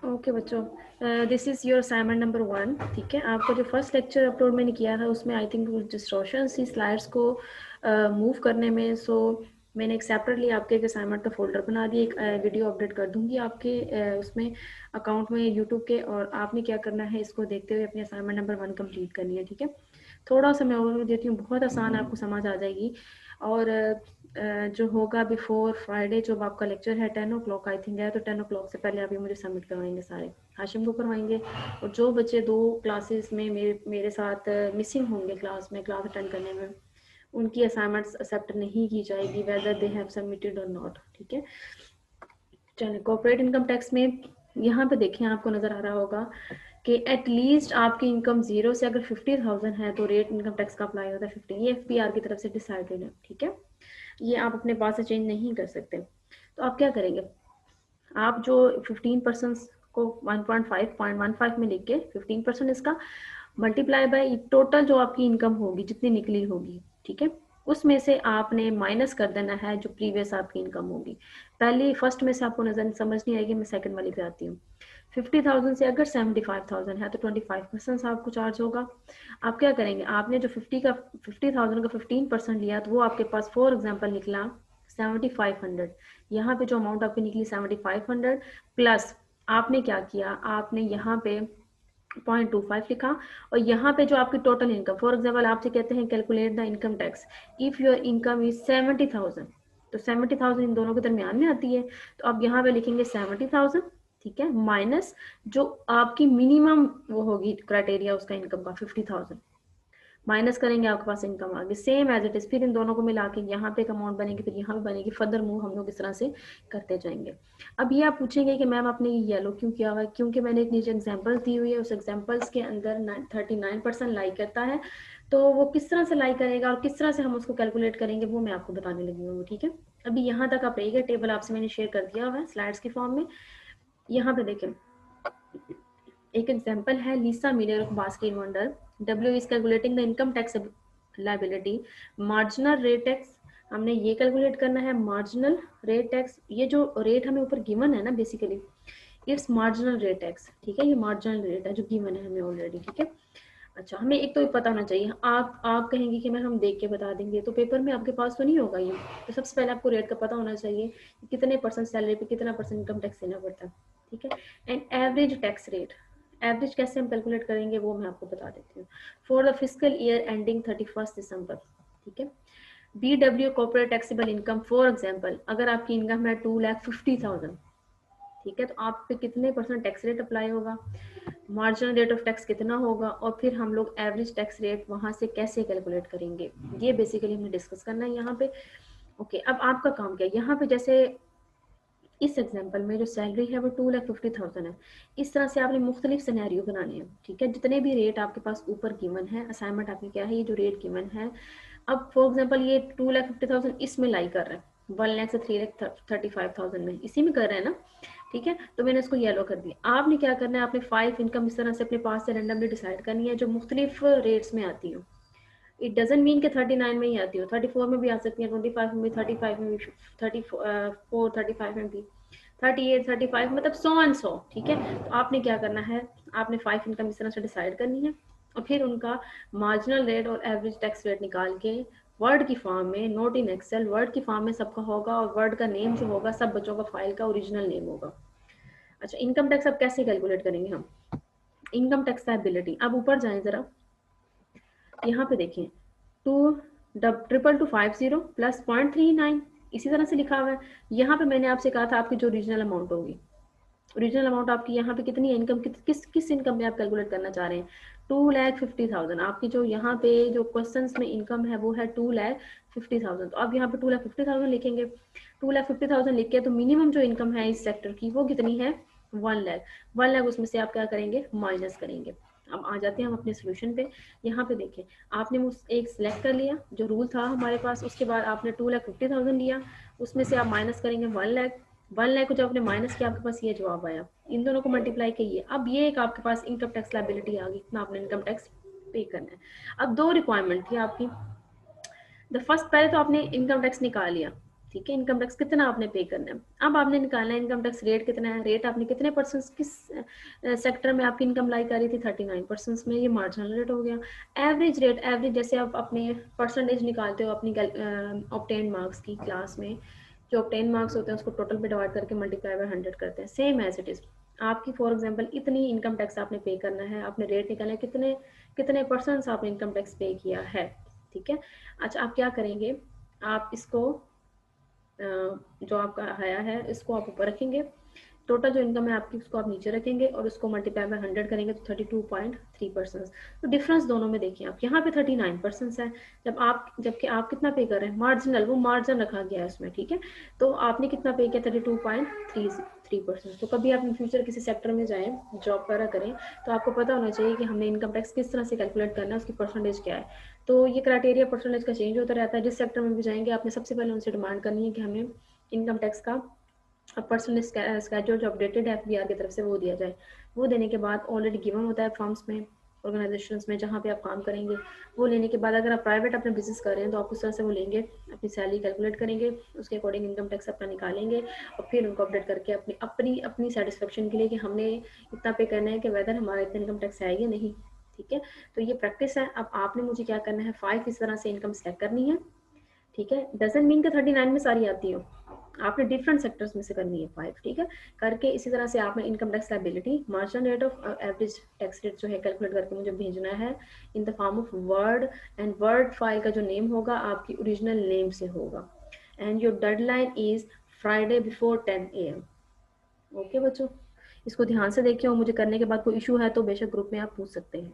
Okay बच्चों, this is your assignment number 1। ठीक है, आपका जो फर्स्ट लेक्चर अपलोड मैंने किया था उसमें आई थिंक कुछ डिस्टॉर्शन सी स्लाइड्स को मूव करने में। सो मैंने एक सेपरेटली आपके एक असाइनमेंट का फोल्डर बना दिया, एक वीडियो अपडेट कर दूंगी आपके उसमें अकाउंट में यूट्यूब के, और आपने क्या करना है, इसको देखते हुए अपनी असाइनमेंट नंबर 1 कंप्लीट करनी है। ठीक है, थोड़ा सा मैं ओवरव्यू देती हूँ, बहुत आसान आपको समझ आ जाएगी। और जो होगा बिफोर फ्राइडे, जो आपका लेक्चर है 10 o'clock आई थिंक है, तो 10 o'clock से पहले आप ये मुझे सबमिट करवाएंगे सारे, हाशिम को करवाएंगे। और जो बच्चे 2 क्लासेस में मेरे साथ मिसिंग होंगे क्लास अटेंड करने में, उनकी असाइनमेंट्स एक्सेप्ट नहीं की जाएगी, वेदर दे हैव सबमिटेड और नॉट। ठीक है, चलिए कॉर्पोरेट इनकम टैक्स में यहाँ पे देखें, आपको नजर आ रहा होगा कि एटलीस्ट आपकी इनकम 0 से अगर 50,000 है तो रेट इनकम टैक्स का अप्लाई होता है 15। ये FBR की तरफ से डिसाइडेड है। ठीक है, ये आप अपने पास से चेंज नहीं कर सकते। तो आप क्या करेंगे, आप जो 15% को 1.5 में लिख के 15% इसका मल्टीप्लाई बाय टोटल जो आपकी इनकम होगी, जितनी निकली होगी, ठीक है, उसमें से आपने माइनस कर देना है जो प्रीवियस आपकी इनकम होगी। पहली फर्स्ट में से आपको नजर समझ नहीं आएगी, मैं सेकंड वाली पे आती हूँ। 50,000 से अगर 75,000 है तो 25% आपको चार्ज होगा। आप क्या करेंगे, आपने जो 50,000 का 15% लिया, तो वो आपके पास फॉर एग्जाम्पल निकला 7500। यहाँ पे जो अमाउंट आपकी निकली 7500 प्लस आपने क्या किया, आपने यहाँ पे 0.25 लिखा। और यहाँ पे जो आपकी टोटल इनकम, फॉर एग्जाम्पल आपसे कहते हैं calculate the income tax if your income is 70,000, तो 70,000 इन दोनों के दरमियान में आती है, तो आप यहाँ पे लिखेंगे 70,000। ठीक है, माइनस जो आपकी मिनिमम वो होगी क्राइटेरिया उसका इनकम का 50,000, माइनस करेंगे, आपके पास इनकम आ गई सेम एज इट इज। फिर इन दोनों को मिला के यहाँ पे एक अमाउंट बनेगी, फिर यहाँ पे बनेगी, फर्दर मूव हम लोग इस तरह से करते जाएंगे। अब ये आप पूछेंगे कि मैम आपने ये येलो क्यों किया हुआ है, क्योंकि मैंने एक नीचे एग्जाम्पल दी हुई है, उस एग्जाम्पल्स के अंदर 39% लाई करता है। तो वो किस तरह से लाई करेगा और किस तरह से हम उसको कैलकुलेट करेंगे वो मैं आपको बताने लगी हूँ। ठीक है, अभी यहाँ तक आप रहिएगा, टेबल आपसे मैंने शेयर कर दिया हुआ है स्लाइड्स के फॉर्म में। यहाँ पे देखें, एक एग्जाम्पल है Lisa Miller of Baskin Wonder. W is calculating the income tax liability, marginal rate tax, हमने ये कैलकुलेट करना है मार्जिनल रेट टैक्स। ये जो रेट हमें ऊपर गिवन है ना, basically it's marginal rate tax. ठीक है, ये मार्जिनल रेट है जो गिवन है हमें ऑलरेडी। ठीक है, अच्छा हमें एक तो ये पता होना चाहिए। आप कहेंगे कि मैं हम देख के बता देंगे, तो पेपर में आपके पास तो नहीं होगा ये। तो सबसे पहले आपको रेट का पता होना चाहिए कि कितने % सैलरी पे कितना % इनकम टैक्स देना पड़ता है। ठीक है, and average tax rate, average कैसे हम कैलकुलेट करेंगे वो मैं आपको बता देती हूँ। For the physical year ending 31 दिसंबर। ठीक है, BW corporate taxable income, for example अगर आपकी इनकम है 2,50,000, ठीक है, तो आप पे कितने % टैक्स रेट अप्लाई होगा, मार्जिनल रेट ऑफ टैक्स कितना होगा, और फिर हम लोग एवरेज टैक्स रेट वहां से कैसे कैलकुलेट करेंगे, ये बेसिकली हमें डिस्कस करना है यहाँ पे। ओके, अब आपका काम क्या है यहाँ पे, जैसे इस एग्जाम्पल में जो सैलरी है वो 2,50,000 है। इस तरह से आपने मुख्तलिफ सिनेरियो बनाने हैं। ठीक है, जितने भी रेट आपके पास ऊपर गिवन है, असाइनमेंट आपने क्या है, ये जो रेट गिवन है, अब फॉर एग्जाम्पल ये 2,50,000 इसमें लाई कर रहे हैं, 1 लाख से 3,35,000 में, इसी में कर रहे हैं ना। ठीक है, तो मैंने इसको येलो कर दिया। आपने क्या करना है, आपने 5 इनकम इस तरह से अपने पास से रैंडमली डिसाइड करनी है जो मुख्तलिफ रेट्स में आती हो। इट डजेंट मीन के 39 में ही आती हो, 34 में भी आ सकती है, 25 में भी, 35 में भी, 34 35 में भी, 38 35, मतलब 100 ठीक है, तो आपने क्या करना है, आपने 5 इनकम इस तरह से डिसाइड करनी है, और फिर उनका मार्जिनल रेट और एवरेज टैक्स रेट निकाल के वर्ड की फॉर्म में, नोट इन एक्सेल, वर्ड की फॉर्म में सबका होगा, और वर्ड का नेम जो होगा सब बच्चों का फाइल का ओरिजिनल नेम होगा। अच्छा, इनकम टैक्स अब कैसे कैलकुलेट करेंगे हम, इनकम टैक्स लायबिलिटी, अब ऊपर जाएं जरा, यहाँ पे देखें 2,250 प्लस 0.39, इसी तरह से लिखा हुआ है। यहाँ पे मैंने आपसे कहा था आपकी जो ओरिजिनल अमाउंट होगी, ओरिजिनल अमाउंट आपकी यहाँ पे कितनी है, इनकम किस इनकम में आप कैलकुलेट करना चाह रहे हैं, 2,50,000। आपकी जो यहाँ पे जो क्वेश्चंस में इनकम है वो है 2,50,000, तो अब यहाँ पे 2,50,000 लिखेंगे। 2,50,000 लिख के तो मिनिमम जो इनकम है इस सेक्टर की वो कितनी है, 1 लाख। 1 लाख उसमें से आप क्या करेंगे, माइनस करेंगे। अब आ जाते हैं हम अपने सोल्यूशन पे। यहाँ पे देखें, आपने वो एक सिलेक्ट कर लिया जो रूल था हमारे पास, उसके बाद आपने 2,50,000 लिया, उसमें से आप माइनस करेंगे 1 लाख। 1 लाख को जब आपने माइनस किया, आपके पास ये जवाब आया, इन दोनों को मल्टीप्लाई कीजिए, अब ये एक आपके पास इनकम टैक्स लायबिलिटी आ गई, इतना आपने इनकम टैक्स पे करना है। अब 2 रिक्वायरमेंट थी आपकी। द फर्स्ट, पहले तो आपने इनकम टैक्स निकाल लिया, ठीक है, इनकम टैक्स कितना आपने पे करना है। अब आपने निकालना है इनकम टैक्स रेट कितना है, रेट आपने कितने परसेंट, किस सेक्टर में आपकी इनकम लाई कर रही थी, 39% में, ये मार्जिनल रेट हो गया। एवरेज रेट, एवरेज जैसे आप अपने परसेंटेज निकालते हो अपनी ऑब्टेन मार्क्स की क्लास में, जो ऑब्टेन मार्क्स होते हैं उसको टोटल पे डिवाइड करके मल्टीप्लाई बाय 100 करते हैं, सेम एज इट इज। आपकी फॉर एग्जांपल इतनी इनकम टैक्स आपने पे करना है, आपने रेट निकालना है कितने कितने परसेंट आपने इनकम टैक्स पे किया है। ठीक है, अच्छा आप क्या करेंगे, आप इसको जो आपका आया है इसको आप ऊपर रखेंगे, टोटल जो इनकम है आपकी उसको आप नीचे रखेंगे और उसको मल्टीप्लाई बाय 100 करेंगे तो 32.3%। तो डिफरेंस दोनों में देखिए आप, यहाँ पे 39% है, जबकि आप कितना पे कर रहे हैं, मार्जिनल, वो मार्जिन रखा गया है उसमें। ठीक है, तो आपने कितना पे किया, 32.33%। तो कभी आप इन फ्यूचर किसी सेक्टर में जाएं, जॉब वगैरह करें, तो आपको पता होना चाहिए कि हमने इनकम टैक्स किस तरह से कैलकुलेट करना है, उसकी परसेंटेज क्या है। तो ये क्राइटेरिया परसेंटेज का चेंज होता रहता है, जिस सेक्टर में भी जाएंगे आपने सबसे पहले उनसे डिमांड करनी है कि हमें इनकम टैक्स का पर्सनल स्केड्यूल जो अपडेटेड है एफबीआर की तरफ से वो दिया जाए। वो देने के बाद ऑलरेडी गिवन होता है फर्म्स में, ऑर्गेनाइजेशंस में जहाँ पे आप काम करेंगे, वो लेने के बाद अगर आप प्राइवेट अपना बिजनेस कर रहे हैं तो आप उस तरह से वो लेंगे, अपनी सैलरी कैलकुलेट करेंगे, उसके अकॉर्डिंग इनकम टैक्स अपना निकालेंगे और फिर उनको अपडेट करके अपनी अपनी अपनी सेटिस्फेक्शन के लिए कि हमने इतना पे करना है कि वेदर हमारा इतना इनकम टैक्स है या नहीं। ठीक है, तो ये प्रैक्टिस है। अब आपने मुझे क्या करना है, 5 इस तरह से इनकम सेलेक्ट करनी है। ठीक है, डजंट मीन कि 39 में सारी आती हो, आपने डिफरेंट सेक्टर्स में से करनी है 5। ठीक है, करके इसी तरह से आपने income tax liability, marginal rate of average tax rate जो है कैलकुलेट करके मुझे भेजना है in the form of word, and word file का जो नेम होगा आपकी ओरिजिनल नेम से होगा, and your deadline is Friday before 10 AM। Okay बच्चों, इसको ध्यान से देखिए और मुझे करने के बाद कोई इशू है तो बेशक ग्रुप में आप पूछ सकते हैं।